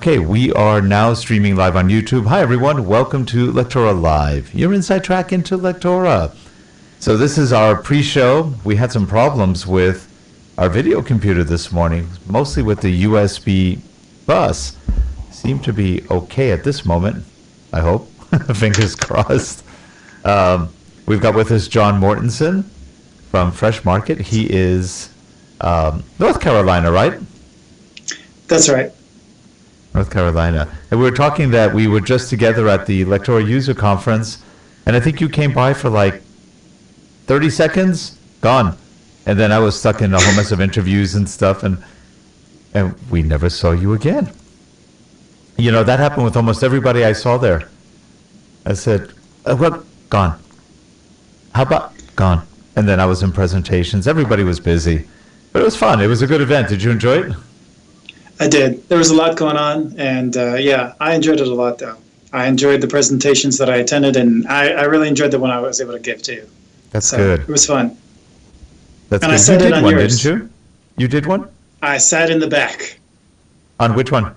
Okay, we are now streaming live on YouTube. Hi, everyone. Welcome to LectoraLive, your inside track into Lectora. So this is our pre-show. We had some problems with our video computer this morning, mostly with the USB bus. Seemed to be okay at this moment, I hope. Fingers crossed. We've got with us John Mortenson from Fresh Market. He is North Carolina, right? That's right. North Carolina. And we were talking that we were just together at the Lectora user conference, and I think you came by for like 30 seconds, gone. And then I was stuck in a whole mess of interviews and stuff, and we never saw you again. You know, that happened with almost everybody I saw there. I said, well, gone. How about gone? And then I was in presentations. Everybody was busy. But it was fun. It was a good event. Did you enjoy it? I did. There was a lot going on, and yeah, I enjoyed it a lot, though. I enjoyed the presentations that I attended, and I really enjoyed the one I was able to give to you. That's good. It was fun. That's and good. I sat You in did on one, yours. didn't you? You did one? I sat in the back. On which one?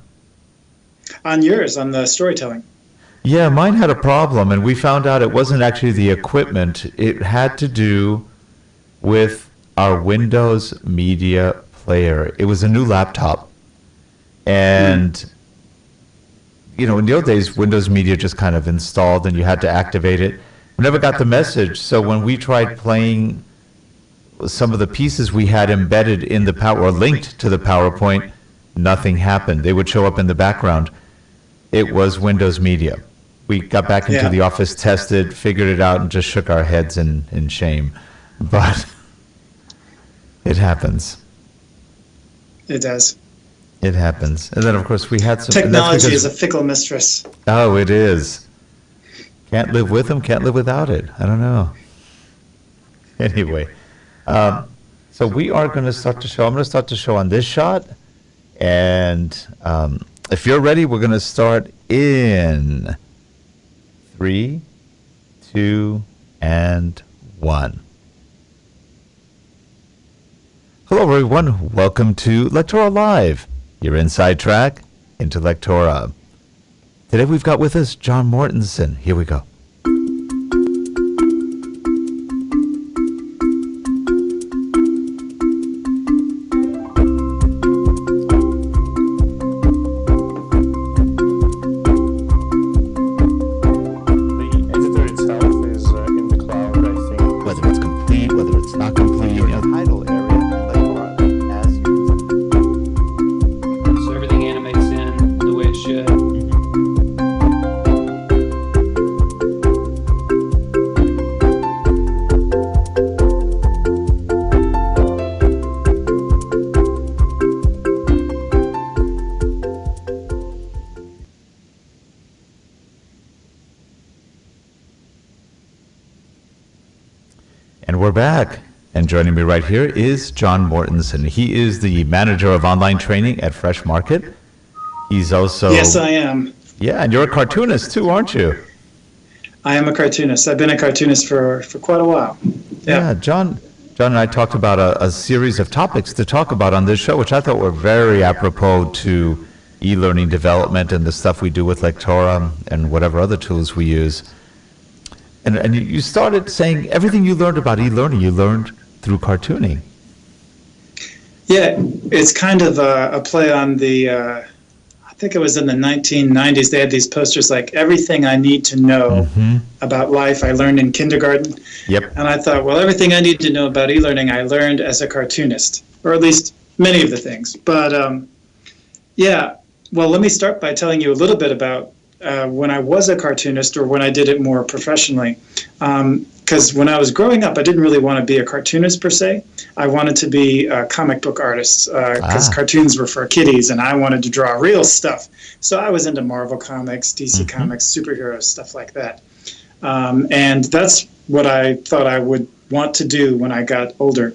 On yours, on the storytelling. Yeah, mine had a problem, and we found out it wasn't actually the equipment. It had to do with our Windows Media Player. It was a new laptop. And, you know, in the old days, Windows Media just kind of installed and you had to activate it. We never got the message. So when we tried playing some of the pieces we had embedded in the power or linked to the PowerPoint, nothing happened. They would show up in the background. It was Windows Media. We got back into the office, tested, figured it out, and just shook our heads in shame. But it happens. It does. It happens. And then, of course, we had some... Technology is a fickle mistress. Oh, it is. Can't live with them, can't live without it. I don't know. Anyway, so we are going to start the show. I'm going to start the show on this shot. And if you're ready, we're going to start in 3, 2, and 1. Hello, everyone. Welcome to LectoraLive, your inside track into Lectora. Today we've got with us John Mortenson. Here we go. The editor itself is in the cloud, I think. Whether it's complete, whether it's not complete, you know, title area in Lectora as you... So everything animates in the way it should. And we're back. And joining me right here is John Mortenson. He is the manager of online training at Fresh Market. He's also... Yes, I am. Yeah, and you're a cartoonist too, aren't you? I am a cartoonist. I've been a cartoonist for quite a while. Yeah, John and I talked about a series of topics to talk about on this show, which I thought were very apropos to e-learning development and the stuff we do with Lectora and whatever other tools we use. And you started saying everything you learned about e-learning, you learned through cartooning. Yeah, it's kind of a play on the, I think it was in the 1990s, they had these posters like, everything I need to know about life I learned in kindergarten. Yep. And I thought, well, everything I need to know about e-learning I learned as a cartoonist, or at least many of the things. But yeah, well, let me start by telling you a little bit about when I was a cartoonist, or when I did it more professionally. Because when I was growing up, I didn't really want to be a cartoonist per se. I wanted to be a comic book artist, because cartoons were for kiddies, and I wanted to draw real stuff. So I was into Marvel Comics, DC Comics, superheroes, stuff like that. And that's what I thought I would want to do when I got older.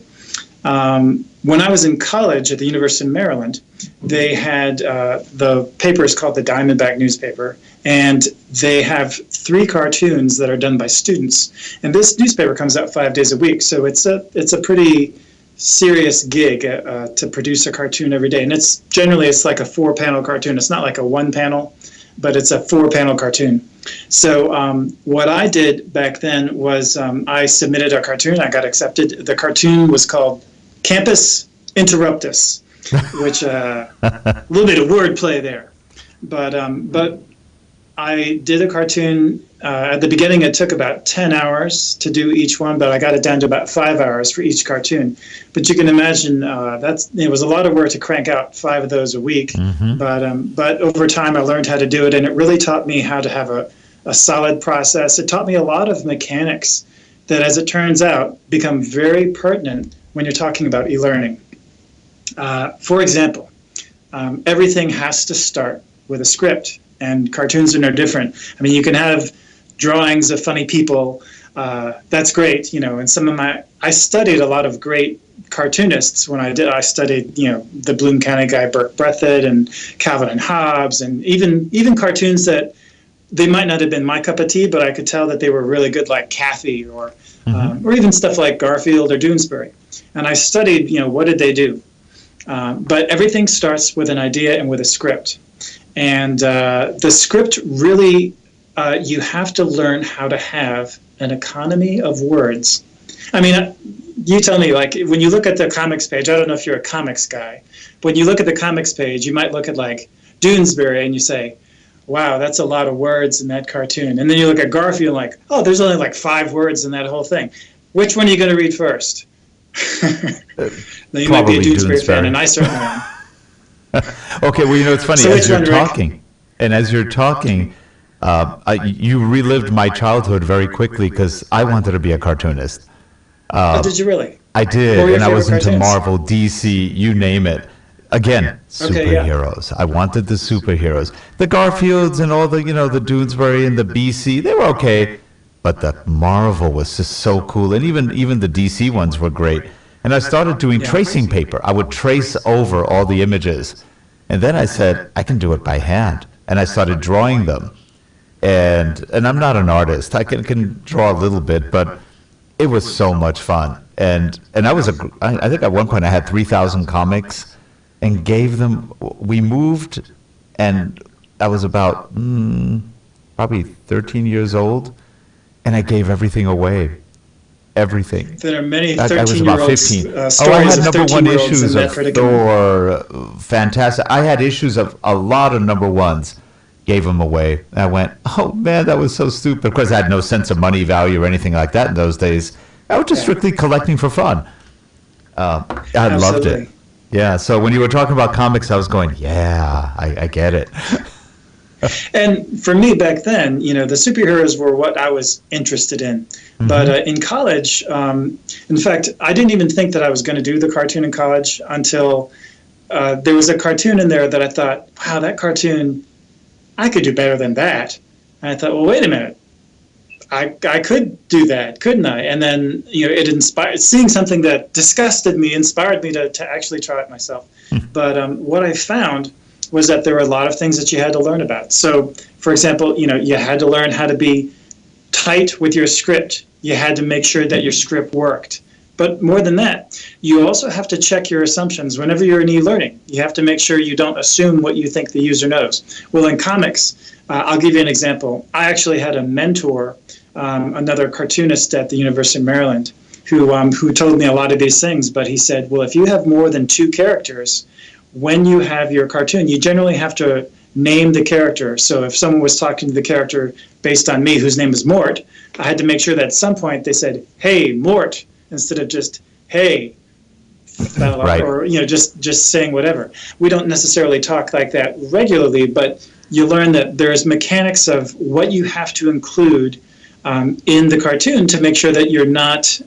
When I was in college at the University of Maryland, they had the paper is called the Diamondback newspaper, and they have 3 cartoons that are done by students. And this newspaper comes out 5 days a week, so it's a pretty serious gig to produce a cartoon every day. And it's generally, it's like a 4-panel cartoon. It's not like a 1-panel, but it's a 4-panel cartoon. So what I did back then was I submitted a cartoon. I got accepted. The cartoon was called Campus Interruptus, which a little bit of wordplay there. But I did a cartoon. At the beginning, it took about 10 hours to do each one, but I got it down to about 5 hours for each cartoon. But you can imagine it was a lot of work to crank out 5 of those a week. Mm-hmm. But over time, I learned how to do it, and it really taught me how to have a solid process. It taught me a lot of mechanics that, as it turns out, become very pertinent when you're talking about e-learning. For example, everything has to start with a script. And cartoons are no different. I mean, you can have drawings of funny people. That's great, and some of I studied a lot of great cartoonists when I studied, the Bloom County guy, Burke Breathitt, and Calvin and Hobbes, and even cartoons that they might not have been my cup of tea, but I could tell that they were really good, like Cathy, or even stuff like Garfield or Doonesbury. And I studied, what did they do? But everything starts with an idea and with a script. And the script really, you have to learn how to have an economy of words. I mean, you tell me, like, when you look at the comics page, I don't know if you're a comics guy, but when you look at the comics page, you might look at, like, Doonesbury and you say, wow, that's a lot of words in that cartoon. And then you look at Garfield and like, oh, there's only like 5 words in that whole thing. Which one are you going to read first? Now, you might be a Doonesbury fan, and I certainly am. Okay, well, it's funny, so as you're talking, you relived my childhood very quickly, because I wanted to be a cartoonist. Did you really? I did, and I was into Marvel, DC, you name it. Again, superheroes. I wanted the superheroes. The Garfields and all the, the Doonesbury and the BC, they were okay, but the Marvel was just so cool, and even the DC ones were great. And I started doing tracing paper. I would trace over all the images. And then I said, I can do it by hand. And I started drawing them. And I'm not an artist. I can draw a little bit, but it was so much fun. And I think at one point I had 3,000 comics and gave them, we moved, and I was about probably 13 years old, and I gave everything away. Everything. There are many 13-year-olds. I was about 15. I had #1 issues of Thor. Fantastic. I had issues of a lot of #1s. Gave them away. I went, oh man, that was so stupid. Of course, I had no sense of money value or anything like that in those days. I was just strictly collecting for fun. I loved it. Yeah. So when you were talking about comics, I was going, yeah, I get it. And for me back then, the superheroes were what I was interested in. Mm-hmm. But in college, in fact, I didn't even think that I was going to do the cartoon in college until there was a cartoon in there that I thought, wow, that cartoon, I could do better than that. And I thought, well, wait a minute. I could do that, couldn't I? And then, it inspired, seeing something that disgusted me inspired me to actually try it myself. But what I found was that there were a lot of things that you had to learn about. So, for example, you had to learn how to be tight with your script. You had to make sure that your script worked. But more than that, you also have to check your assumptions. Whenever you're in e-learning, you have to make sure you don't assume what you think the user knows. Well, in comics, I'll give you an example. I actually had a mentor, another cartoonist at the University of Maryland, who told me a lot of these things. But he said, well, if you have more than 2 characters, when you have your cartoon, you generally have to name the character. So if someone was talking to the character based on me, whose name is Mort, I had to make sure that at some point they said, hey, Mort, instead of just, hey, right. Or just saying whatever. We don't necessarily talk like that regularly, but you learn that there's mechanics of what you have to include in the cartoon to make sure that you're not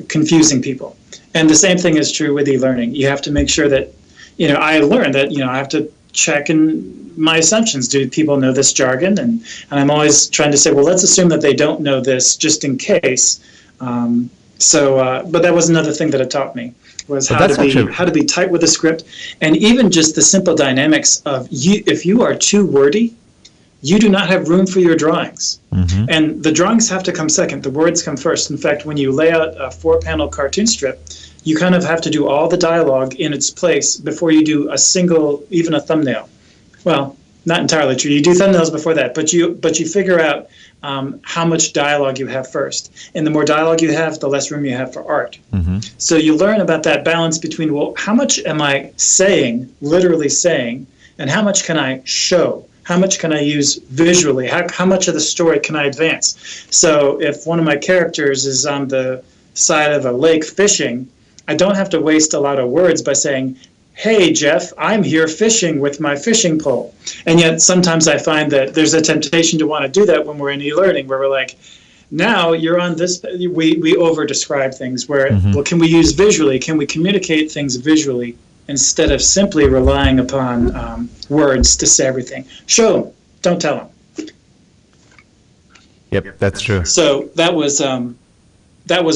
confusing people. And the same thing is true with e-learning. You have to make sure that, I learned that, I have to check in my assumptions. Do people know this jargon? And I'm always trying to say, well, let's assume that they don't know this just in case. But that was another thing that it taught me, was how to be tight with the script, and even just the simple dynamics of if you are too wordy, you do not have room for your drawings. Mm-hmm. And the drawings have to come second. The words come first. In fact, when you lay out a 4-panel cartoon strip, you kind of have to do all the dialogue in its place before you do a single, even a thumbnail. Well, not entirely true. You do thumbnails before that, but you figure out how much dialogue you have first. And the more dialogue you have, the less room you have for art. Mm-hmm. So you learn about that balance between, well, how much am I saying, literally saying, and how much can I show? How much can I use visually? How much of the story can I advance? So if one of my characters is on the side of a lake fishing, I don't have to waste a lot of words by saying, hey, Jeff, I'm here fishing with my fishing pole. And yet sometimes I find that there's a temptation to want to do that when we're in e-learning, where we're like, now you're on this, we over-describe things where, well, can we use visually? Can we communicate things visually instead of simply relying upon words to say everything? Show them, don't tell them. Yep, that's true. So that was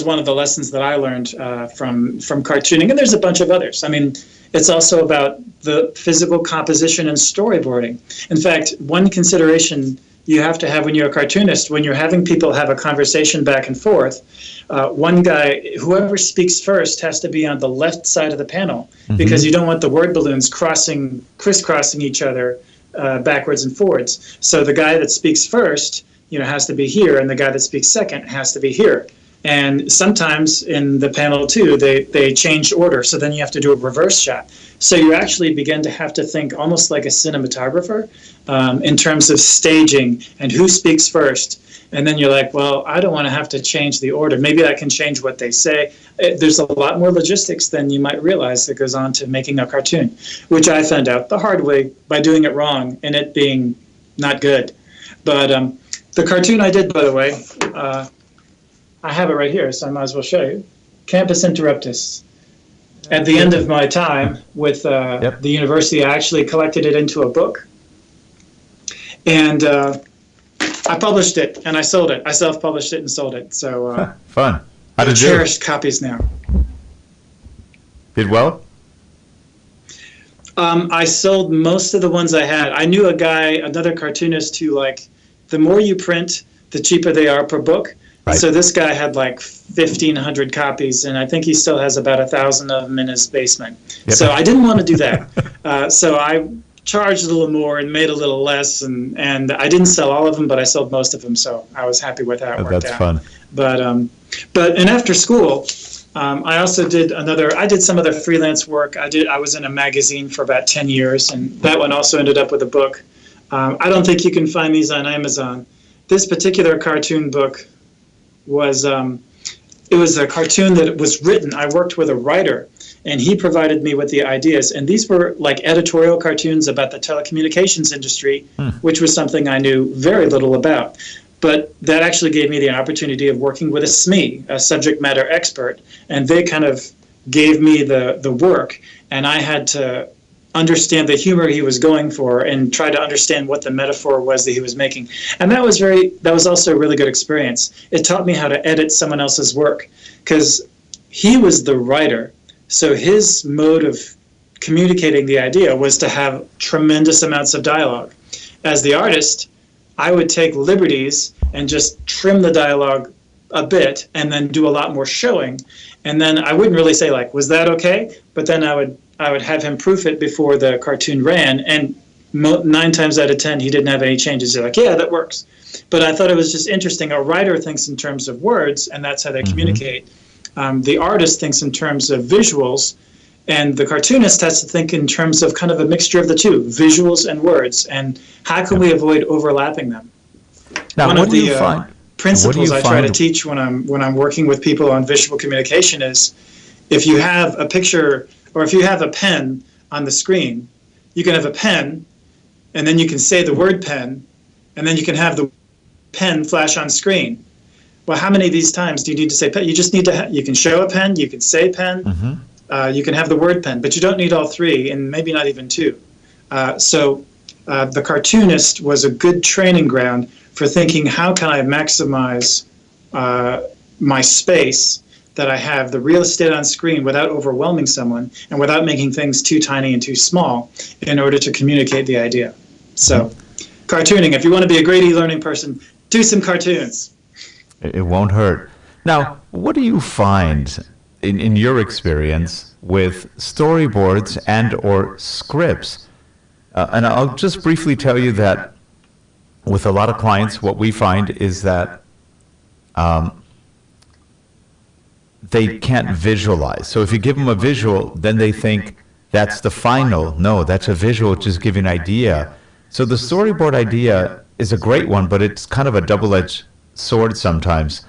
one of the lessons that I learned from cartooning, and there's a bunch of others. I mean, it's also about the physical composition and storyboarding. In fact, one consideration you have to have when you're a cartoonist, when you're having people have a conversation back and forth, one guy, whoever speaks first, has to be on the left side of the panel, because you don't want the word balloons crisscrossing each other backwards and forwards. So the guy that speaks first, has to be here, and the guy that speaks second has to be here. And sometimes in the panel too, they change order, so then you have to do a reverse shot. So you actually begin to have to think almost like a cinematographer in terms of staging and who speaks first. And then you're like, well, I don't want to have to change the order. Maybe I can change what they say. There's a lot more logistics than you might realize that goes on to making a cartoon, which I found out the hard way by doing it wrong and it being not good. But the cartoon I did, by the way, I have it right here, so I might as well show you. Campus Interruptus. At the end of my time with the university, I actually collected it into a book. And I published it, and I sold it. I self-published it and sold it. So fun. How did you cherished copies now. Did well? I sold most of the ones I had. I knew a guy, another cartoonist, who, like, the more you print, the cheaper they are per book. Right. So this guy had like 1,500 copies, and I think he still has about 1,000 of them in his basement. Yep. So I didn't want to do that. So I charged a little more and made a little less, and I didn't sell all of them, but I sold most of them. So I was happy with how it worked out. That's fun. But after school, I also did some other freelance work. I was in a magazine for about 10 years, and that one also ended up with a book. I don't think you can find these on Amazon. This particular cartoon book was it was a cartoon that was written. I worked with a writer, and he provided me with the ideas. And these were like editorial cartoons about the telecommunications industry, which was something I knew very little about. But that actually gave me the opportunity of working with a SME, a subject matter expert, and they kind of gave me the work, and I had to understand the humor he was going for and try to understand what the metaphor was that he was making. And that was also a really good experience. It taught me how to edit someone else's work, because he was the writer. So his mode of communicating the idea was to have tremendous amounts of dialogue. As the artist, I would take liberties and just trim the dialogue a bit and then do a lot more showing. And then I wouldn't really say, like, was that okay? But then I would have him proof it before the cartoon ran, and 9 times out of 10, he didn't have any changes. He's like, yeah, that works. But I thought it was just interesting. A writer thinks in terms of words, and that's how they communicate. The artist thinks in terms of visuals, and the cartoonist has to think in terms of kind of a mixture of the two, visuals and words, and how can we avoid overlapping them? Now, One what of do you the find? principles I try to teach when I'm working with people on visual communication is, if you have a picture or if you have a pen on the screen, you can have a pen, and then you can say the word pen, and then you can have the pen flash on screen. Well, how many of these times do you need to say pen? You just need to, you can show a pen, you can say pen, you can have the word pen, but you don't need all 3, and maybe not even 2. So the cartoonist was a good training ground for thinking, how can I maximize my space that I have, the real estate on screen, without overwhelming someone and without making things too tiny and too small in order to communicate the idea. So cartooning, if you want to be a great e-learning person, do some cartoons. It won't hurt. Now, what do you find in your experience with storyboards and or scripts. And I'll just briefly tell you that with a lot of clients, what we find is that they can't visualize. So if you give them a visual, then they think that's the final. No, that's a visual, just giving an idea. So the storyboard idea is a great one, but it's kind of a double-edged sword sometimes.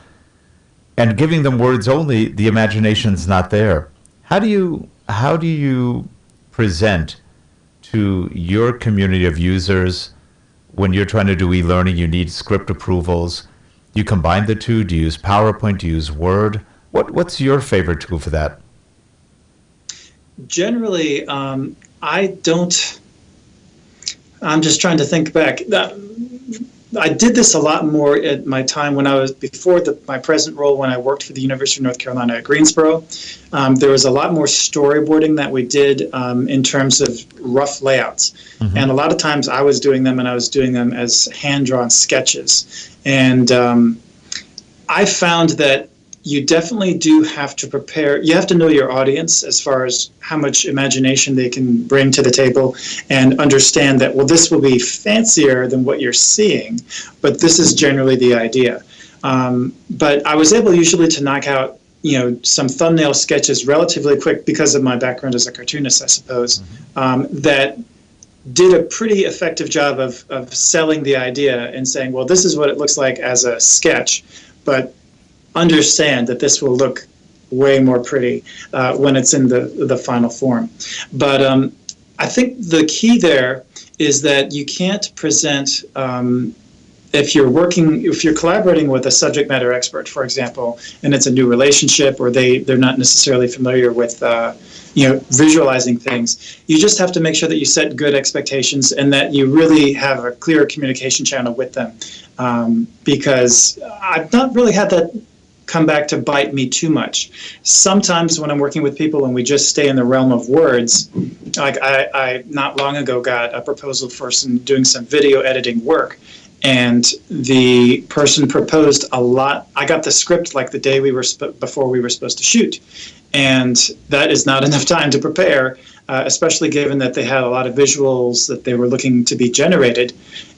And giving them words only, the imagination's not there. How do you present to your community of users when you're trying to do e-learning? You need script approvals. Do you combine the two? Do you use PowerPoint? Do you use Word? What's your favorite tool for that? Generally, I don't. I'm just trying to think back. I did this a lot more at my time when I was before my present role when I worked for the University of North Carolina at Greensboro. There was a lot more storyboarding that we did in terms of rough layouts. Mm-hmm. And a lot of times I was doing them, and I was doing them as hand-drawn sketches. And I found that you definitely do have to prepare. You have to know your audience as far as how much imagination they can bring to the table, and understand that, well, this will be fancier than what you're seeing, but this is generally the idea. But I was able usually to knock out, some thumbnail sketches relatively quick because of my background as a cartoonist, I suppose, that did a pretty effective job of selling the idea and saying, well, this is what it looks like as a sketch, but understand that this will look way more pretty when it's in the final form. But I think the key there is that you can't present, if you're collaborating with a subject matter expert, for example, and it's a new relationship, or they're not necessarily familiar with visualizing things, you just have to make sure that you set good expectations and that you really have a clear communication channel with them. Because I've not really had that come back to bite me too much. Sometimes when I'm working with people and we just stay in the realm of words, like I not long ago got a proposal for doing some video editing work, and the person proposed a lot. I got the script like the day before we were supposed to shoot, and that is not enough time to prepare, especially given that they had a lot of visuals that they were looking to be generated.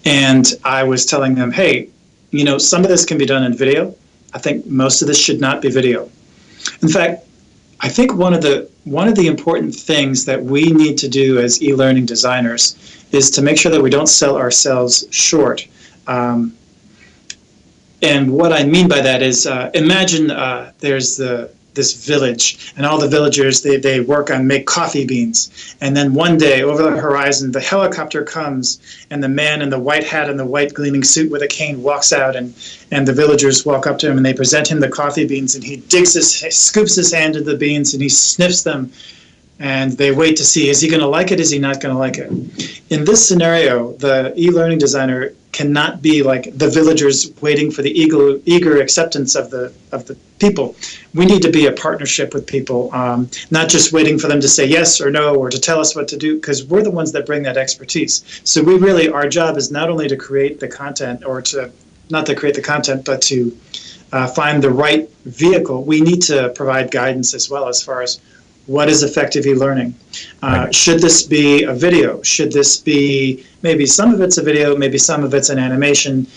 And I was telling them, hey, some of this can be done in video. I think most of this should not be video. In fact, I think one of the important things that we need to do as e-learning designers is to make sure that we don't sell ourselves short. And what I mean by that is, imagine there's this village, and all the villagers, they work on make coffee beans, and then one day over the horizon the helicopter comes, and the man in the white hat and the white gleaming suit with a cane walks out, and the villagers walk up to him and they present him the coffee beans, and he scoops his hand into the beans and he sniffs them, and they wait to see, is he going to like it, is he not going to like it? In this scenario, the e-learning designer cannot be like the villagers waiting for the eager acceptance of the people. We need to be a partnership with people, not just waiting for them to say yes or no or to tell us what to do, because we're the ones that bring that expertise. So our job is not only to create the content, or not to create the content, but to find the right vehicle. We need to provide guidance as well as far as what is effective e-learning. Right. Should this be a video? Should this be, maybe some of it's a video, maybe some of it's an animation,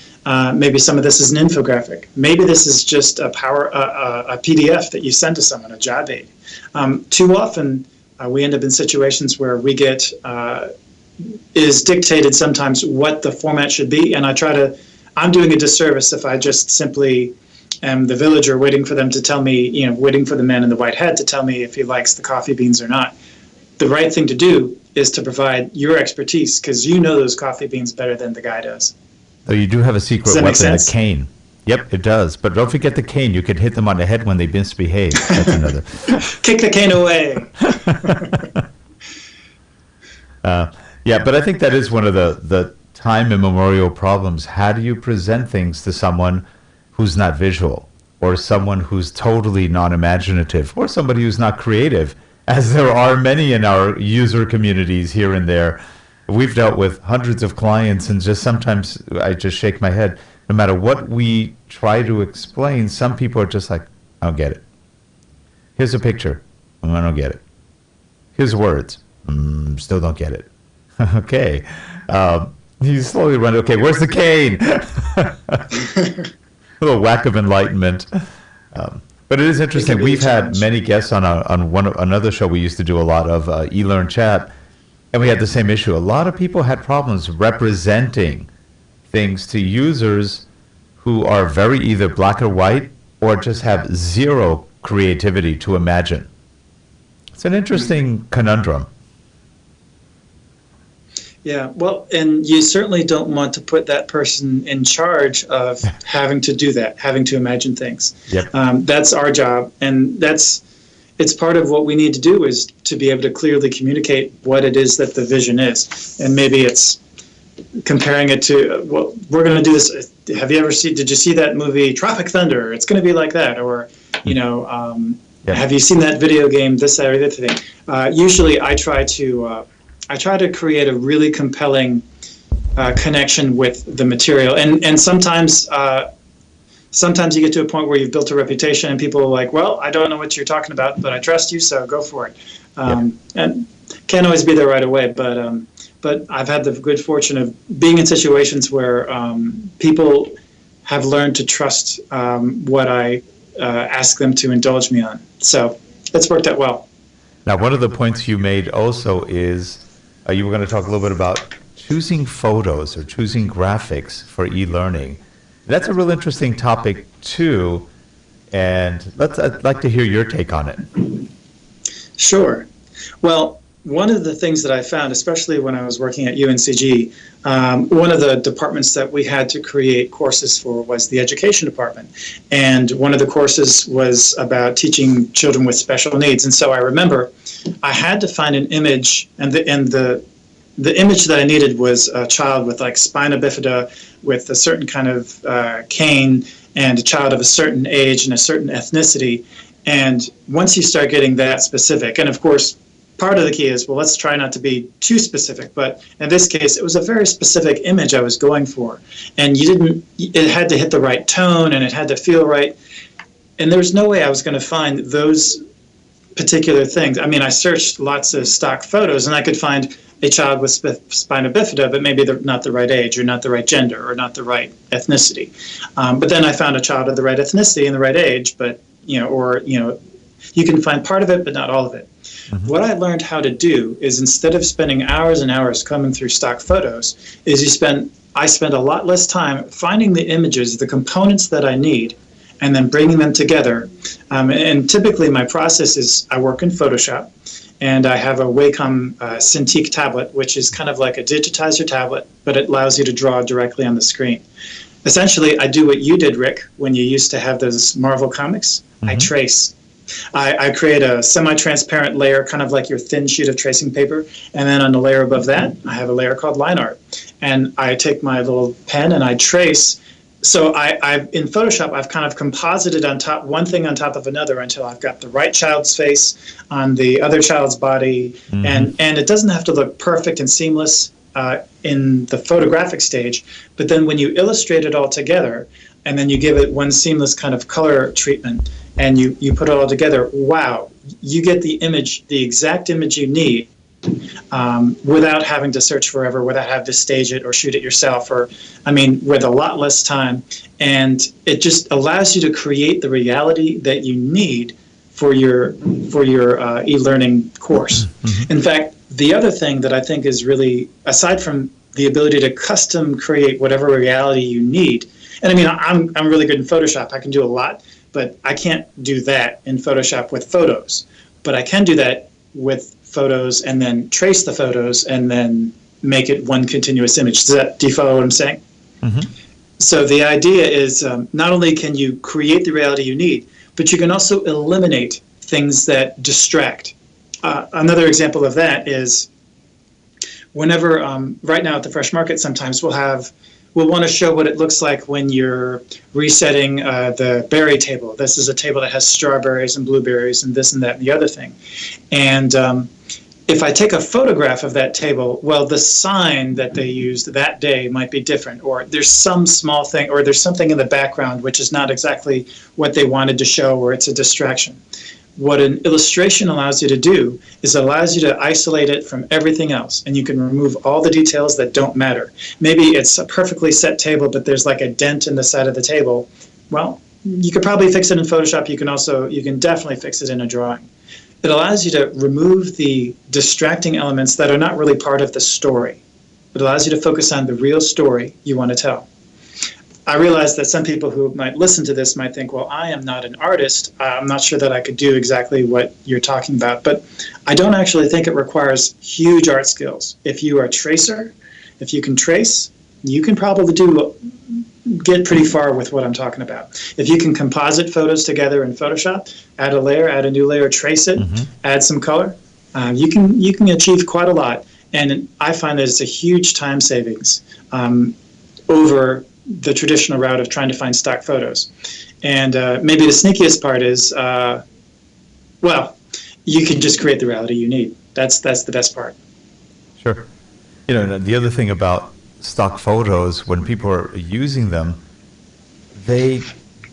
maybe some of this is an infographic. Maybe this is just a PDF that you send to someone, a job aid. Too often, we end up in situations where we get, is dictated sometimes what the format should be, and I'm doing a disservice if I just simply am the villager waiting for them to tell me, waiting for the man in the white hat to tell me if he likes the coffee beans or not. The right thing to do is to provide your expertise, because you know those coffee beans better than the guy does. Though you do have a secret Does that make weapon, sense? a cane. Yep, it does. But don't forget the cane. You could hit them on the head when they misbehave. That's another. Kick the cane away. Yeah, but I think that is one of the time immemorial problems. How do you present things to someone who's not visual, or someone who's totally non-imaginative, or somebody who's not creative, as there are many in our user communities here and there? We've dealt with hundreds of clients, and just sometimes I just shake my head. No matter what we try to explain, some people are just like, I don't get it. Here's a picture. I don't get it. Here's words. Still don't get it. Okay. You slowly run. Okay, where's the cane? A little whack of enlightenment. But it is interesting. be the We've had challenge. many guests on another show we used to do a lot of, eLearn Chat, and we had the same issue. A lot of people had problems representing things to users who are very either black or white or just have zero creativity to imagine. It's an interesting conundrum. Yeah, well, and you certainly don't want to put that person in charge of having to do that, having to imagine things. Yep. That's our job, and it's part of what we need to do is to be able to clearly communicate what it is that the vision is. And maybe it's comparing it to, well, we're going to do this. Did you see that movie Tropic Thunder? It's going to be like that. Or, have you seen that video game, this, that, or the other thing? Usually I try to create a really compelling connection with the material. And sometimes you get to a point where you've built a reputation and people are like, well, I don't know what you're talking about, but I trust you, so go for it. And can't always be there right away, but I've had the good fortune of being in situations where people have learned to trust what I ask them to indulge me on. So it's worked out well. Now, one of the points you made also is you were going to talk a little bit about choosing photos or choosing graphics for e-learning. That's a real interesting topic too, and I'd like to hear your take on it. Sure. Well, one of the things that I found, especially when I was working at UNCG, one of the departments that we had to create courses for was the education department. And one of the courses was about teaching children with special needs. And so I remember I had to find an image, and the image that I needed was a child with like spina bifida, with a certain kind of cane, and a child of a certain age and a certain ethnicity. And once you start getting that specific, and of course, part of the key is, well, let's try not to be too specific. But in this case, it was a very specific image I was going for. And it had to hit the right tone and it had to feel right. And there's no way I was going to find those particular things. I mean, I searched lots of stock photos and I could find a child with spina bifida, but maybe they're not the right age or not the right gender or not the right ethnicity. But then I found a child of the right ethnicity and the right age, but, you can find part of it, but not all of it. Mm-hmm. What I learned how to do is, instead of spending hours and hours combing through stock photos, I spend a lot less time finding the images, the components that I need, and then bringing them together. And typically my process is I work in Photoshop, and I have a Wacom Cintiq tablet, which is kind of like a digitizer tablet, but it allows you to draw directly on the screen. Essentially, I do what you did, Rick, when you used to have those Marvel comics. Mm-hmm. I trace. I create a semi-transparent layer, kind of like your thin sheet of tracing paper, and then on the layer above that, I have a layer called line art. And I take my little pen and I trace. So in Photoshop, I've kind of composited on top, one thing on top of another, until I've got the right child's face on the other child's body. Mm-hmm. And it doesn't have to look perfect and seamless in the photographic stage, but then when you illustrate it all together, and then you give it one seamless kind of color treatment, and you put it all together, wow, you get the image, the exact image you need, without having to search forever, without having to stage it or shoot it yourself, with a lot less time. And it just allows you to create the reality that you need for your e-learning course. Mm-hmm. In fact, the other thing that I think is really, aside from the ability to custom create whatever reality you need, and I'm really good in Photoshop. I can do a lot, but I can't do that in Photoshop with photos. But I can do that with photos and then trace the photos and then make it one continuous image. Do you follow what I'm saying? Mm-hmm. So the idea is, not only can you create the reality you need, but you can also eliminate things that distract. Another example of that is whenever, right now at the Fresh Market, sometimes we'll want to show what it looks like when you're resetting the berry table. This is a table that has strawberries and blueberries and this and that and the other thing. And if I take a photograph of that table, well, the sign that they used that day might be different, or there's some small thing, or there's something in the background which is not exactly what they wanted to show, or it's a distraction. What an illustration allows you to do is it allows you to isolate it from everything else, and you can remove all the details that don't matter. Maybe it's a perfectly set table, but there's like a dent in the side of the table. Well, you could probably fix it in Photoshop. You can definitely fix it in a drawing. It allows you to remove the distracting elements that are not really part of the story. It allows you to focus on the real story you want to tell. I realize that some people who might listen to this might think, well, I am not an artist. I'm not sure that I could do exactly what you're talking about. But I don't actually think it requires huge art skills. If you are a tracer, if you can trace, you can probably get pretty far with what I'm talking about. If you can composite photos together in Photoshop, add a layer, add a new layer, trace it, add some color, you can achieve quite a lot. And I find that it's a huge time savings over the traditional route of trying to find stock photos. And maybe the sneakiest part is, well, you can just create the reality you need. That's the best part. Sure. You know, the other thing about stock photos, when people are using them, they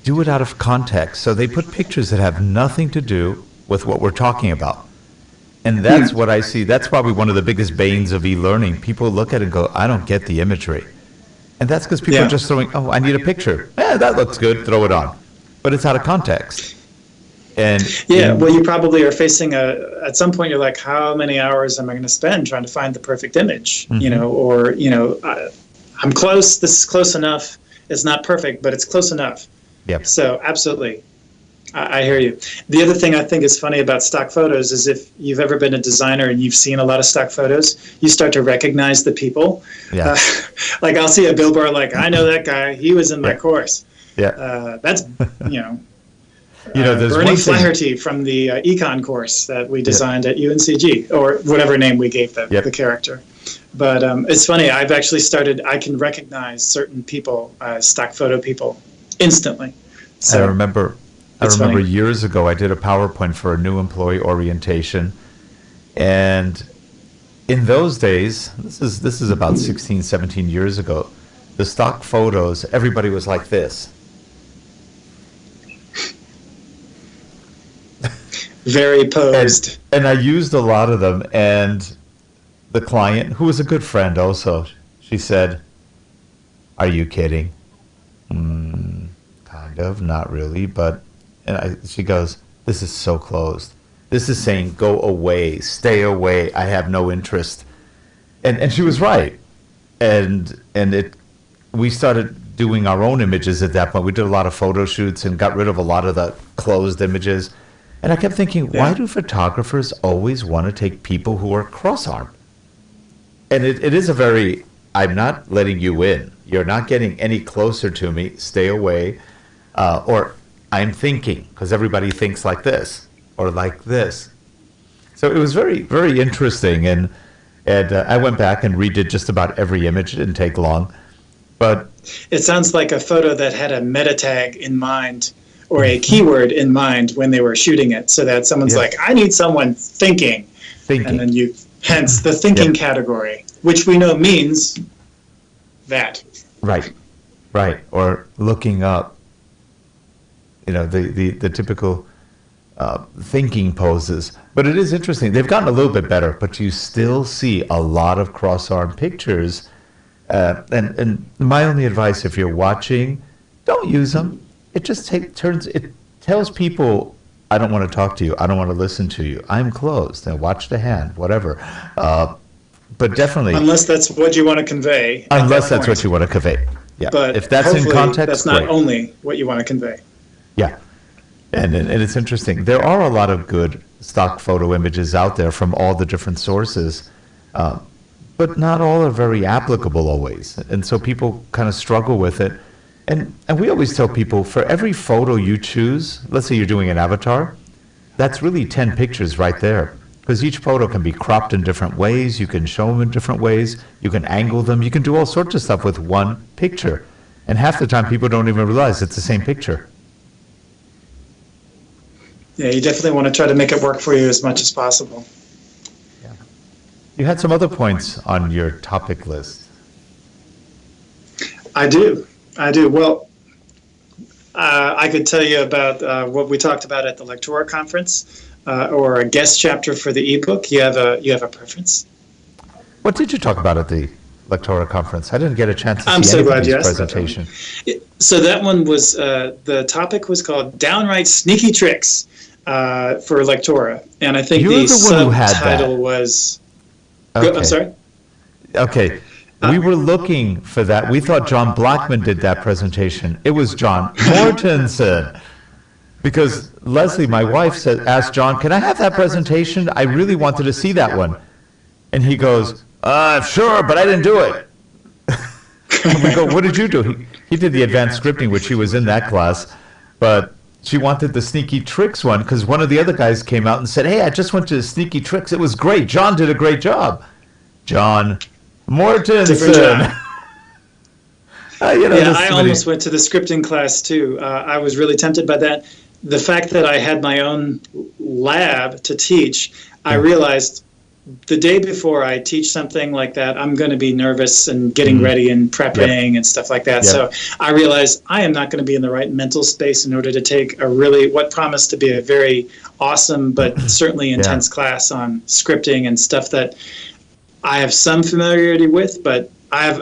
do it out of context. So they put pictures that have nothing to do with what we're talking about. And that's what I see. That's probably one of the biggest banes of e-learning. People look at it and go, I don't get the imagery. And that's because people are just throwing, oh, I need a picture. That looks good, throw it on. But it's out of context. And well, you probably are facing at some point you're like, how many hours am I going to spend trying to find the perfect image? Or I'm close, this is close enough. It's not perfect, but it's close enough. Yep. So absolutely. I hear you. The other thing I think is funny about stock photos is if you've ever been a designer and you've seen a lot of stock photos, you start to recognize the people. Yeah. Like I'll see a billboard like, I know that guy. He was in my course. Yeah. That's, there's Bernie one thing. Flaherty from the econ course that we designed at UNCG, or whatever name we gave the character. But it's funny. I've actually I can recognize certain people, stock photo people, instantly. So I remember funny. years ago, I did a PowerPoint for a new employee orientation. And in those days, this is about 16, 17 years ago, the stock photos, everybody was like this. Very posed. And I used a lot of them. And the client, who was a good friend also, she said, are you kidding? Kind of, not really, but she goes, this is so closed. This is saying, go away, stay away, I have no interest. And she was right. And we started doing our own images at that point. We did a lot of photo shoots and got rid of a lot of the closed images. And I kept thinking, why do photographers always want to take people who are cross-armed? And it is a very, I'm not letting you in. You're not getting any closer to me. Stay away. Or I'm thinking, because everybody thinks like this or like this. So it was very, very interesting. And I went back and redid just about every image. It didn't take long. But it sounds like a photo that had a meta tag in mind or a keyword in mind when they were shooting it, so that someone's like, I need someone thinking. And then hence the thinking category, which we know means that. Right. Or looking up, the typical thinking poses. But it is interesting. They've gotten a little bit better, but you still see a lot of cross-arm pictures. And my only advice, if you're watching, don't use them. It just tells people, I don't want to talk to you. I don't want to listen to you. I'm closed. And watch the hand, whatever. But definitely, unless that's what you want to convey. Unless that's what you want to convey. Yeah. But if that's in context, that's not only what you want to convey. Yeah. And it's interesting. There are a lot of good stock photo images out there from all the different sources, but not all are very applicable always. And so people kind of struggle with it. And we always tell people, for every photo you choose, let's say you're doing an avatar, that's really 10 pictures right there. Because each photo can be cropped in different ways, you can show them in different ways, you can angle them, you can do all sorts of stuff with one picture. And half the time people don't even realize it's the same picture. Yeah, you definitely want to try to make it work for you as much as possible. Yeah. You had some other points on your topic list. I do. Well, I could tell you about what we talked about at the Lectora conference, or a guest chapter for the ebook. You have a preference? What did you talk about at the Lectora conference? I didn't get a chance to I'm see so glad you anybody's asked about that one. presentation. So that one was, the topic was called "Downright Sneaky Tricks" for Lectora, and I think You're the the one who had subtitle that. was. Okay. I'm sorry. Okay. We were looking for that. We thought John Blackman did that presentation. It was John Mortenson. Because Leslie, my wife, asked John, "Can I have that presentation? I really wanted to see that one." And he goes, "Sure, but I didn't do it." And we go, "What did you do?" He did the advanced scripting, which he was in that class, but she wanted the sneaky tricks one because one of the other guys came out and said, "Hey, I just went to the sneaky tricks. It was great. John did a great job." John Mortenson. Different John. Yeah, I almost went to the scripting class too. I was really tempted by that. The fact that I had my own lab to teach, I realized the day before I teach something like that, I'm going to be nervous and getting ready and prepping and stuff like that. So I realized I am not going to be in the right mental space in order to take what promised to be a very awesome but certainly intense class on scripting and stuff that I have some familiarity with, but I'm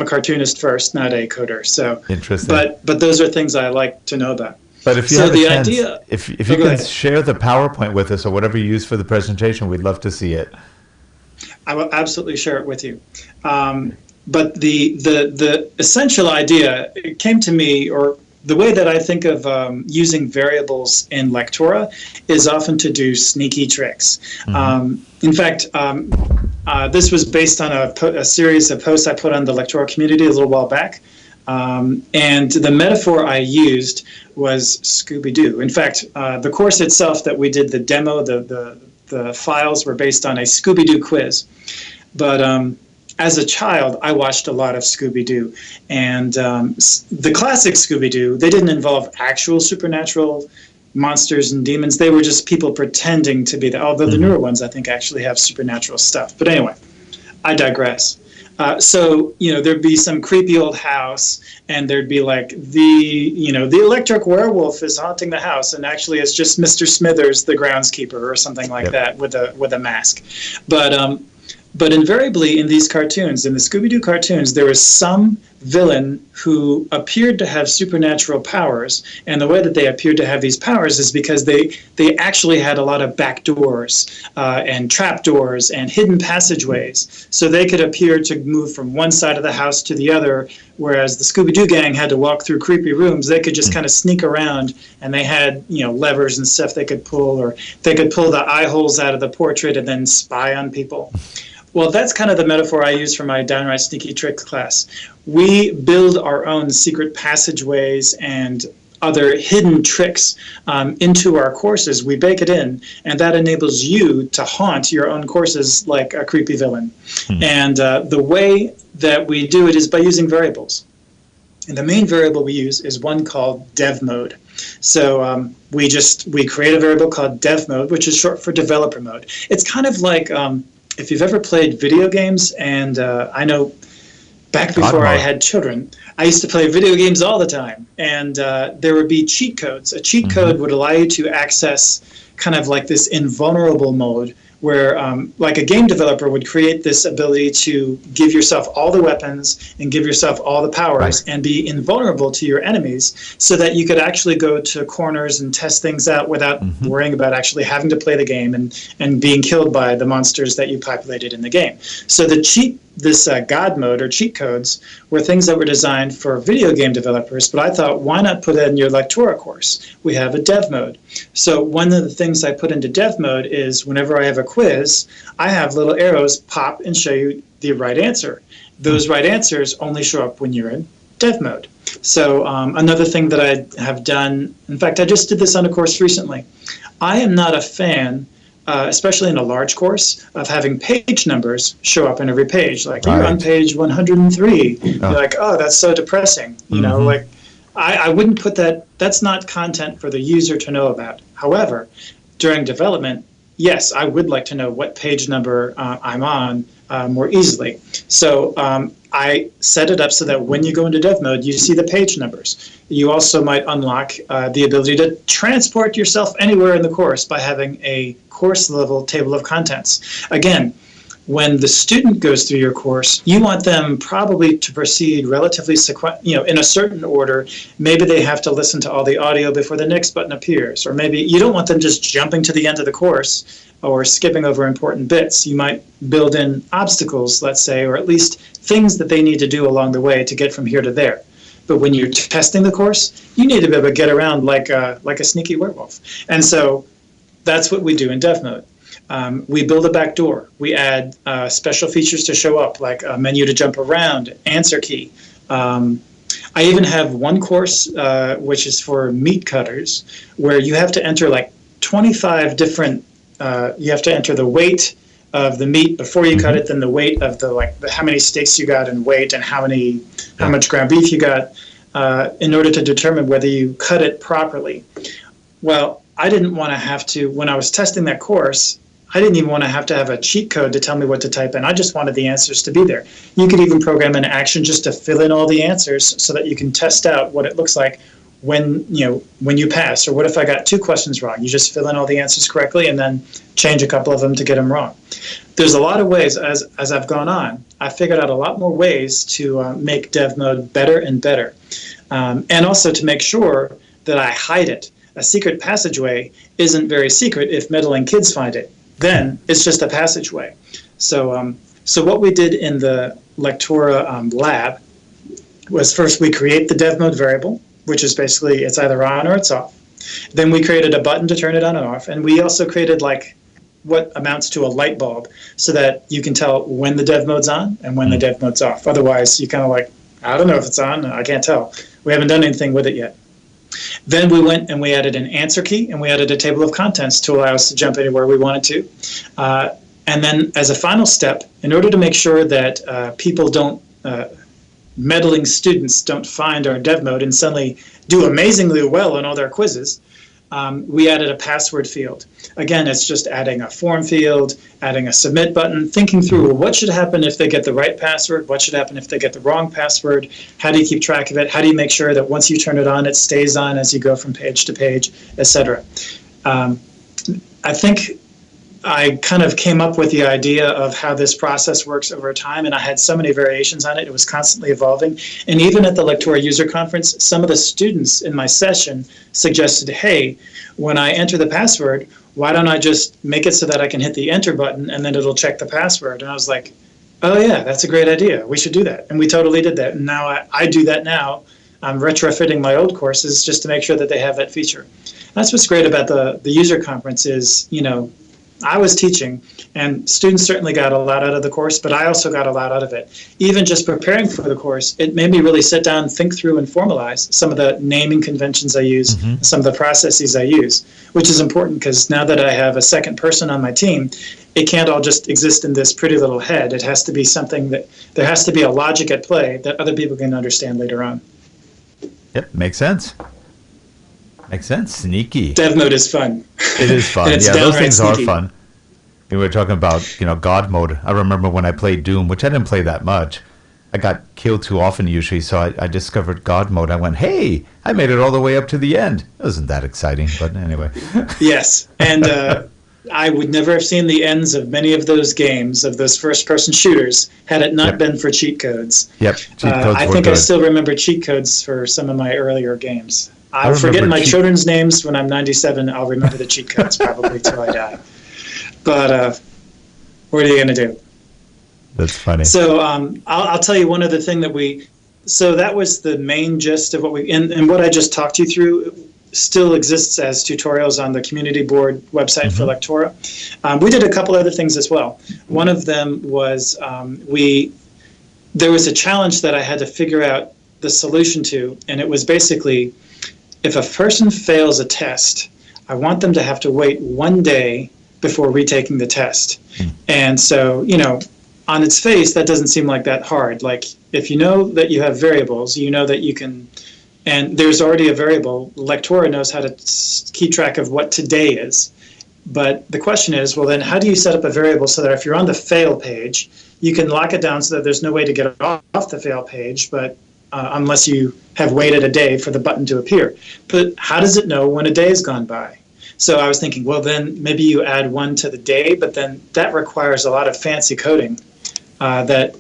a cartoonist first, not a coder. So interesting. But those are things I like to know about. But if you So have a the chance, idea- if you go can ahead. share the PowerPoint with us or whatever you use for the presentation, we'd love to see it. I will absolutely share it with you. But the essential idea, it came to me, or the way that I think of using variables in Lectora is often to do sneaky tricks. In fact, this was based on a series of posts I put on the Lectora community a little while back. And the metaphor I used was Scooby-Doo. In fact, the course itself that we did, the demo, the files were based on a Scooby-Doo quiz. But as a child, I watched a lot of Scooby-Doo. And the classic Scooby-Doo, they didn't involve actual supernatural monsters and demons. They were just people pretending to be that. Although the newer ones, I think, actually have supernatural stuff. But anyway, I digress. So, there'd be some creepy old house, and there'd be like the electric werewolf is haunting the house, and actually it's just Mr. Smithers, the groundskeeper, or something like that with a mask. But invariably in these cartoons, in the Scooby-Doo cartoons, there was some villain who appeared to have supernatural powers, and the way that they appeared to have these powers is because they actually had a lot of back doors and trap doors and hidden passageways, so they could appear to move from one side of the house to the other, whereas the Scooby-Doo gang had to walk through creepy rooms. They could just kind of sneak around, and they had levers and stuff they could pull, or they could pull the eye holes out of the portrait and then spy on people. Well, that's kind of the metaphor I use for my Downright Sneaky Tricks class. We build our own secret passageways and other hidden tricks into our courses. We bake it in, and that enables you to haunt your own courses like a creepy villain. And the way that we do it is by using variables. And the main variable we use is one called dev mode. So we create a variable called dev mode, which is short for developer mode. It's kind of like if you've ever played video games, and I know back before I had children, I used to play video games all the time, and there would be cheat codes. A cheat code would allow you to access kind of like this invulnerable mode where like a game developer would create this ability to give yourself all the weapons and give yourself all the powers and be invulnerable to your enemies so that you could actually go to corners and test things out without worrying about actually having to play the game and being killed by the monsters that you populated in the game. So this God mode or cheat codes were things that were designed for video game developers, but I thought, why not put that in your Lectora course? We have a dev mode. So one of the things I put into dev mode is whenever I have a quiz, I have little arrows pop and show you the right answer. Those right answers only show up when you're in dev mode. So another thing that I have done, in fact, I just did this on a course recently. I am not a fan, especially in a large course, of having page numbers show up in every page. Like, you're on page 103. You're like, oh, that's so depressing. You know, like, I wouldn't put that. That's not content for the user to know about. However, during development, yes, I would like to know what page number I'm on more easily. So I set it up so that when you go into dev mode, you see the page numbers. You also might unlock the ability to transport yourself anywhere in the course by having a course level table of contents. Again, when the student goes through your course, you want them probably to proceed relatively in a certain order. Maybe they have to listen to all the audio before the next button appears, or maybe you don't want them just jumping to the end of the course or skipping over important bits. You might build in obstacles, let's say, or at least things that they need to do along the way to get from here to there. But when you're testing the course, you need to be able to get around like a sneaky werewolf. And so that's what we do in dev mode. We build a backdoor. We add special features to show up, like a menu to jump around, answer key. I even have one course, which is for meat cutters, where you have to enter like 25 different, you have to enter the weight of the meat before you cut it, then the weight of how many steaks you got in weight and how much ground beef you got, in order to determine whether you cut it properly. Well, I didn't want to have to, when I was testing that course, I didn't even want to have a cheat code to tell me what to type in. I just wanted the answers to be there. You could even program an action just to fill in all the answers so that you can test out what it looks like when you pass. Or what if I got 2 questions wrong? You just fill in all the answers correctly and then change a couple of them to get them wrong. There's a lot of ways, as I've gone on, I figured out a lot more ways to make dev mode better and better. And also to make sure that I hide it. A secret passageway isn't very secret if meddling kids find it. Then it's just a passageway. So what we did in the Lectora lab was first we create the dev mode variable, which is basically it's either on or it's off. Then we created a button to turn it on and off. And we also created like what amounts to a light bulb so that you can tell when the dev mode's on and when the dev mode's off. Otherwise, you kind of like, I don't know if it's on. I can't tell. We haven't done anything with it yet. Then we went and we added an answer key and we added a table of contents to allow us to jump anywhere we wanted to. And then as a final step, in order to make sure that people don't, meddling students don't find our dev mode and suddenly do amazingly well on all their quizzes, we added a password field. Again, it's just adding a form field, adding a submit button, thinking through what should happen if they get the right password, what should happen if they get the wrong password, how do you keep track of it, how do you make sure that once you turn it on, it stays on as you go from page to page, etc. I think I kind of came up with the idea of how this process works over time, and I had so many variations on it. It was constantly evolving. And even at the Lectora user conference, some of the students in my session suggested, hey, when I enter the password, why don't I just make it so that I can hit the enter button and then it'll check the password? And I was like, oh yeah, that's a great idea. We should do that. And we totally did that. And now I do that now. I'm retrofitting my old courses just to make sure that they have that feature. That's what's great about the user conference is, I was teaching, and students certainly got a lot out of the course, but I also got a lot out of it. Even just preparing for the course, it made me really sit down, think through, and formalize some of the naming conventions I use, some of the processes I use, which is important because now that I have a second person on my team, it can't all just exist in this pretty little head. It has to be something that, there has to be a logic at play that other people can understand later on. Yep, makes sense. Makes sense. Sneaky. Dev mode is fun. It is fun. It's Yeah, those things sneaky. are fun. We were talking about, God mode. I remember when I played Doom, which I didn't play that much. I got killed too often usually, so I discovered God mode. I went, hey, I made it all the way up to the end. It wasn't that exciting, but anyway. Yes, and I would never have seen the ends of many of those games, of those first-person shooters, had it not been for cheat codes. Yep, cheat codes I were think good. I still remember cheat codes for some of my earlier games. I I'll forget remember my children's names when I'm 97. I'll remember the cheat codes probably till I die. But what are you going to do? That's funny. So I'll tell you one other thing that so that was the main gist of what and what I just talked you through still exists as tutorials on the community board website for Lectora. We did a couple other things as well. One of them was there was a challenge that I had to figure out the solution to, and it was basically, if a person fails a test, I want them to have to wait 1 day before retaking the test. And so, on its face, that doesn't seem like that hard. Like, if you know that you have variables, you know that you can, and there's already a variable, Lectora knows how to keep track of what today is. But the question is, well, then how do you set up a variable so that if you're on the fail page, you can lock it down so that there's no way to get off the fail page, but unless you have waited a day for the button to appear. But how does it know when a day has gone by? So I was thinking, well, then maybe you add 1 to the day, but then that requires a lot of fancy coding. Are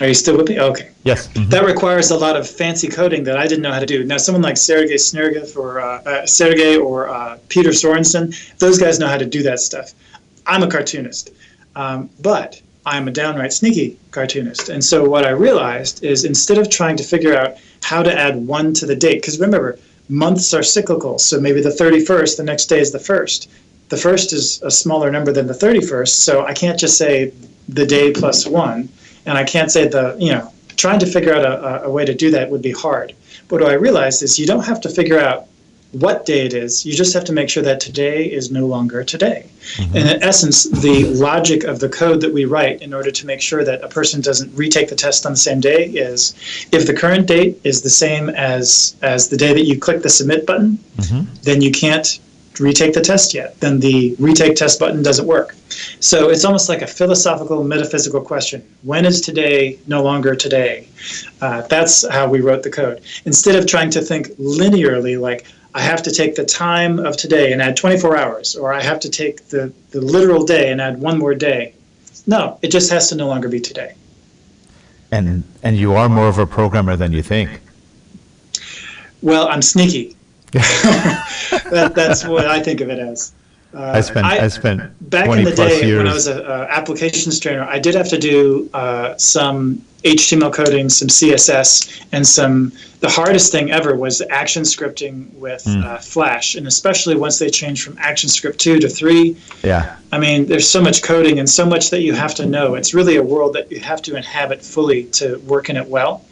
you still with me? Okay. Yes. Mm-hmm. That requires a lot of fancy coding that I didn't know how to do. Now, someone like Sergey Snergev or Peter Sorensen, those guys know how to do that stuff. I'm a cartoonist, but I'm a downright sneaky cartoonist. And so what I realized is instead of trying to figure out how to add 1 to the date, because remember, months are cyclical, so maybe the 31st, the next day is the 1st. The 1st is a smaller number than the 31st, so I can't just say the day plus 1, and I can't say trying to figure out a way to do that would be hard. But what I realized is you don't have to figure out what day it is, you just have to make sure that today is no longer today. Mm-hmm. And in essence, the logic of the code that we write in order to make sure that a person doesn't retake the test on the same day is if the current date is the same as the day that you click the submit button, mm-hmm. then you can't retake the test yet. Then the retake test button doesn't work. So it's almost like a philosophical, metaphysical question. When is today no longer today? That's how we wrote the code. Instead of trying to think linearly, like I have to take the time of today and add 24 hours, or I have to take the literal day and add 1 more day. No, it just has to no longer be today. And you are more of a programmer than you think. Well, I'm sneaky. That's what I think of it as. I spent back 20 in the plus day years. when I was an applications trainer, I did have to do some HTML coding, some CSS, and the hardest thing ever was action scripting with Flash, and especially once they changed from ActionScript 2 to 3. Yeah. I mean, there's so much coding and so much that you have to know. It's really a world that you have to inhabit fully to work in it well.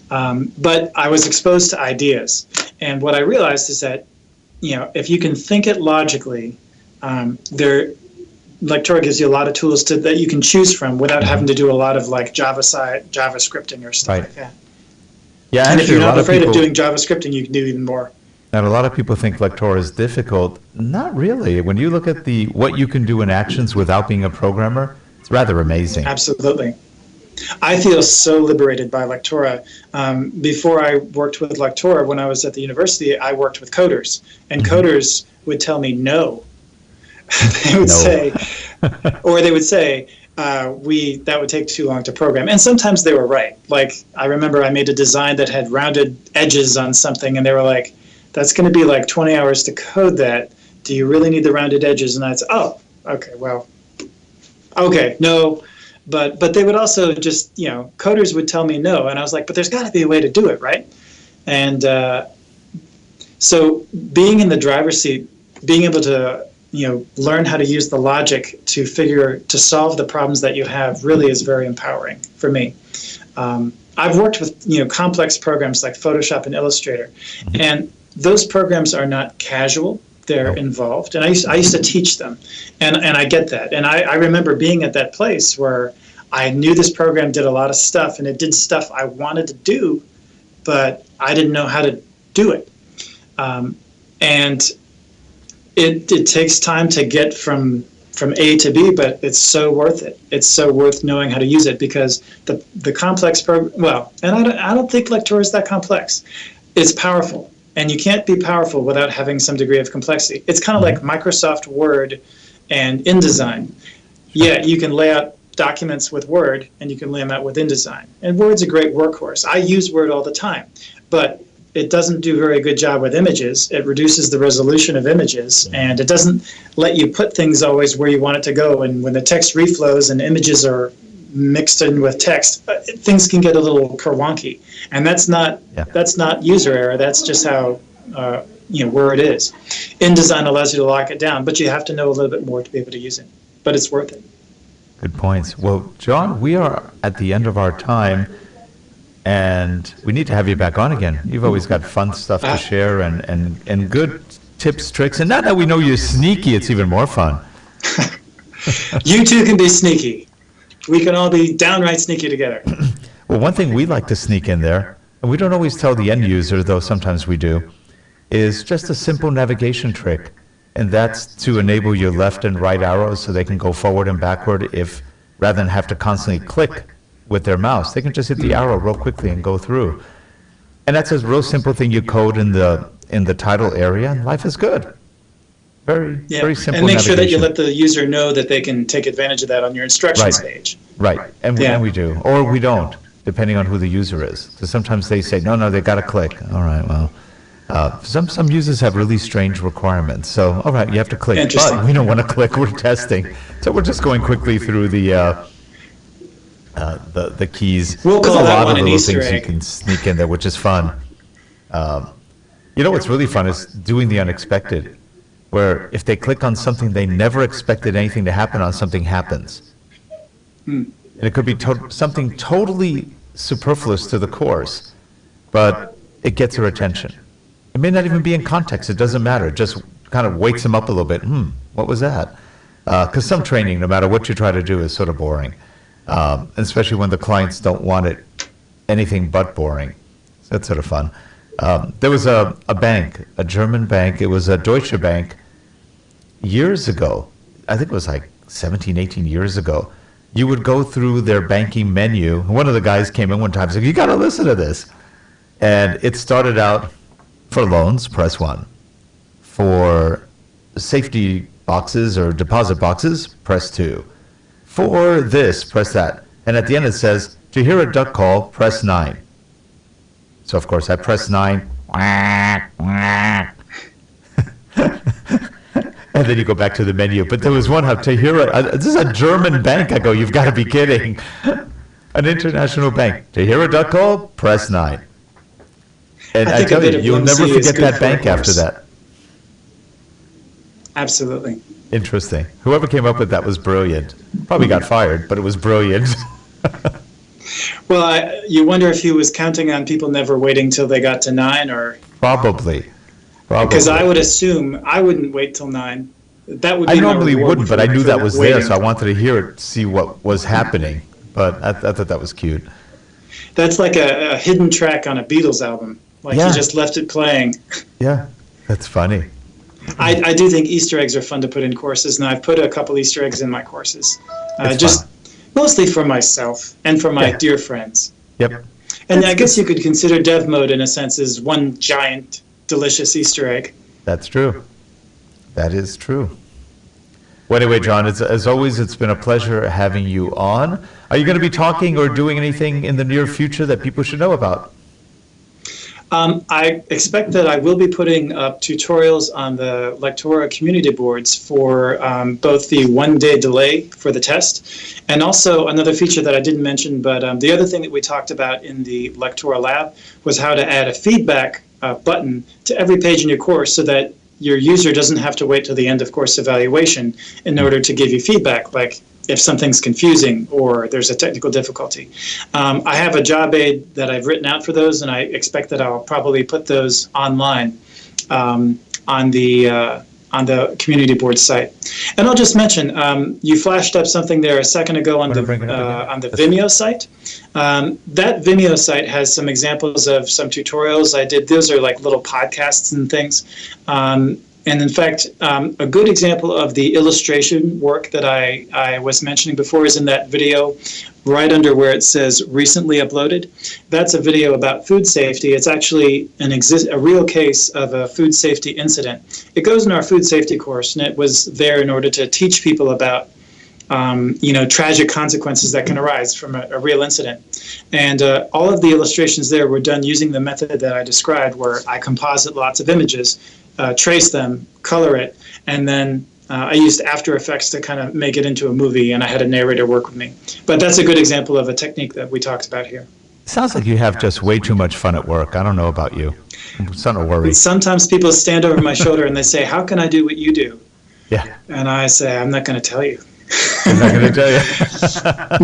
But I was exposed to ideas, and what I realized is that, if you can think it logically, Lectora gives you a lot of tools that you can choose from without having to do a lot of like JavaScripting or stuff like that. Yeah, and if you're not afraid of doing JavaScripting, you can do even more. And a lot of people think Lectora is difficult. Not really. When you look at what you can do in Actions without being a programmer, it's rather amazing. Absolutely. I feel so liberated by Lectora. Before I worked with Lectora, when I was at the university, I worked with coders, and coders would tell me no. They would say, or they would say, that would take too long to program. And sometimes they were right. Like, I remember I made a design that had rounded edges on something, and they were like, that's going to be like 20 hours to code that. Do you really need the rounded edges? And I'd say, oh, okay, well, okay, no. But they would also just, coders would tell me no. And I was like, but there's got to be a way to do it, right? And so being in the driver's seat, being able to, learn how to use the logic to solve the problems that you have really is very empowering for me. I've worked with, complex programs like Photoshop and Illustrator. And those programs are not casual. They're involved, and I used to teach them, and I get that. And I remember being at that place where I knew this program did a lot of stuff, and it did stuff I wanted to do, but I didn't know how to do it. And it takes time to get from A to B, but it's so worth it. It's so worth knowing how to use it, because the complex program. Well, and I don't think Lectora is that complex. It's powerful. And you can't be powerful without having some degree of complexity. It's kind of like Microsoft Word and InDesign. Yeah, you can lay out documents with Word, and you can lay them out with InDesign. And Word's a great workhorse. I use Word all the time, but it doesn't do a very good job with images. It reduces the resolution of images, and it doesn't let you put things always where you want it to go. And when the text reflows and images are mixed in with text, things can get a little kerwonky, and that's not user error. That's just how Word is. InDesign allows you to lock it down, but you have to know a little bit more to be able to use it. But it's worth it. Good points. Well, John, we are at the end of our time, and we need to have you back on again. You've always got fun stuff to share and good tips, tricks, and now that we know you're sneaky, it's even more fun. You too can be sneaky. We can all be downright sneaky together. Well, one thing we like to sneak in there, and we don't always tell the end user, though sometimes we do, is just a simple navigation trick. and that's to enable your left and right arrows so they can go forward and backward if, rather than have to constantly click with their mouse, they can just hit the arrow real quickly and go through. And that's a real simple thing you code in the title area, and life is good. Very simple. And make sure that you navigation. let the user know that they can take advantage of that on your instructions page. Right, and Yeah. we do, or we don't, depending on who the user is. So sometimes they say, no, they got to click. All right, well, some users have really strange requirements. So, all right, you have to click, Interesting. but we don't want to click. We're testing, so we're just going quickly through the keys. We'll There's call a that lot one of an little Easter things you egg. can sneak in there, which is fun. You know what's really fun is doing the unexpected, where if they click on something they never expected anything to happen on, something happens. And it could be something totally superfluous to the course, but it gets their attention. It may not even be in context, it doesn't matter. It just kind of wakes them up a little bit. What was that? Because some training, no matter what you try to do, is sort of boring. And especially when the clients don't want it anything but boring. So that's sort of fun. There was a bank, a German bank, it was a Deutsche Bank, years ago, I think it was like 17, 18 years ago, you would go through their banking menu. One of the guys came in one time and said, you got to listen to this. And it started out, for loans, press 1. For safety boxes or deposit boxes, press 2. For this, press that. And at the end it says, to hear a duck call, press 9. So of course I press 9. And then you go back to the menu. But there was one, to hear this is a German bank. I go, you've got to be kidding. An international bank. To hear a duck call, press 9. And I think a tell bit you, of you'll never fluency is forget good that for a bank after course. that. Absolutely. Interesting. Whoever came up with that was brilliant. Probably got fired, but it was brilliant. Well, you wonder if he was counting on people never waiting till they got to 9, or Probably. because I would assume I wouldn't wait till 9. That would be I my normally reward wouldn't, but for- I knew for that was waiting. there, so I wanted to hear it, see what was happening. But I thought that was cute. That's like a hidden track on a Beatles album. Like Yeah. you just left it playing. Yeah, that's funny. I do think Easter eggs are fun to put in courses, and I've put a couple Easter eggs in my courses. It's Just fun. mostly for myself and for my Yeah. dear friends. Yep. And I guess you could consider dev mode in a sense as one giant delicious Easter egg. That's true. That is true. Well, anyway, John, as always, it's been a pleasure having you on. Are you going to be talking or doing anything in the near future that people should know about? I expect that I will be putting up tutorials on the Lectora community boards for both the one-day delay for the test and also another feature that I didn't mention, but the other thing that we talked about in the LectoraLive was how to add a feedback button to every page in your course so that your user doesn't have to wait till the end of course evaluation in order to give you feedback, like if something's confusing or there's a technical difficulty. I have a job aid that I've written out for those, and I expect that I'll probably put those online on the community board site. And I'll just mention, you flashed up something there a second ago on the Vimeo site. That Vimeo site has some examples of some tutorials I did. Those are like little podcasts and things. And in fact, a good example of the illustration work that I was mentioning before is in that video right under where it says recently uploaded. That's a video about food safety. It's actually a real case of a food safety incident. It goes in our food safety course, and it was there in order to teach people about tragic consequences that can arise from a real incident. And all of the illustrations there were done using the method that I described, where I composite lots of images, trace them, color it, and then I used After Effects to kind of make it into a movie, and I had a narrator work with me. But that's a good example of a technique that we talked about here. Sounds like you have just way too much fun at work. I don't know about you. I'm starting to worry. Sometimes people stand over my shoulder and they say, "How can I do what you do?" Yeah, And I say, "I'm not going to tell you." I'm not going to tell you.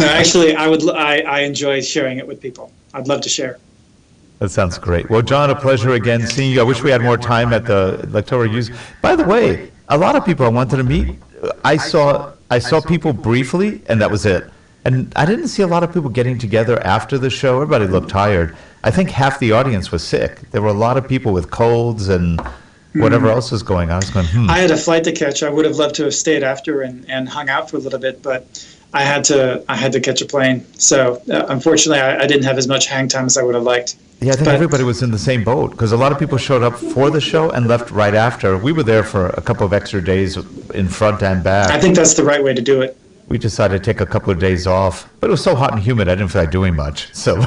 No, actually, I enjoy sharing it with people. I'd love to share. That sounds great. Well, John, a pleasure again seeing you. I wish we had more time at the Lectora Use. By the way, a lot of people I wanted to meet, I saw people briefly, and that was it. And I didn't see a lot of people getting together after the show. Everybody looked tired. I think half the audience was sick. There were a lot of people with colds and whatever else was going on. I was going, I had a flight to catch. I would have loved to have stayed after and hung out for a little bit, but I had to catch a plane. So unfortunately, I didn't have as much hang time as I would have liked. Yeah, I think But everybody was in the same boat because a lot of people showed up for the show and left right after. We were there for a couple of extra days in front and back. I think that's the right way to do it. We decided to take a couple of days off, but it was so hot and humid, I didn't feel like doing much. So,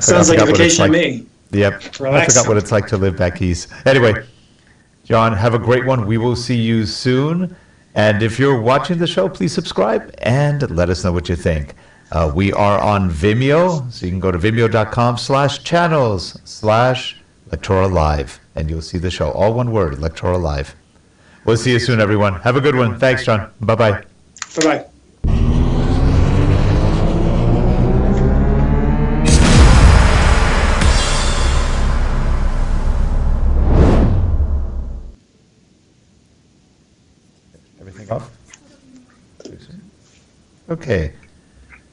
Sounds like a vacation to me. Yep, Relax. I forgot what it's like to live back east. Anyway, John, have a great one. We will see you soon. And if you're watching the show, please subscribe and let us know what you think. We are on Vimeo, so you can go to vimeo.com/channels/LectoraLive, and you'll see the show. All one word, LectoraLive. We'll see you soon, everyone. Have a good one. Thanks, John. Bye-bye. Bye-bye. Everything off? Okay.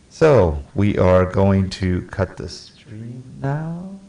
So we are going to cut the stream now.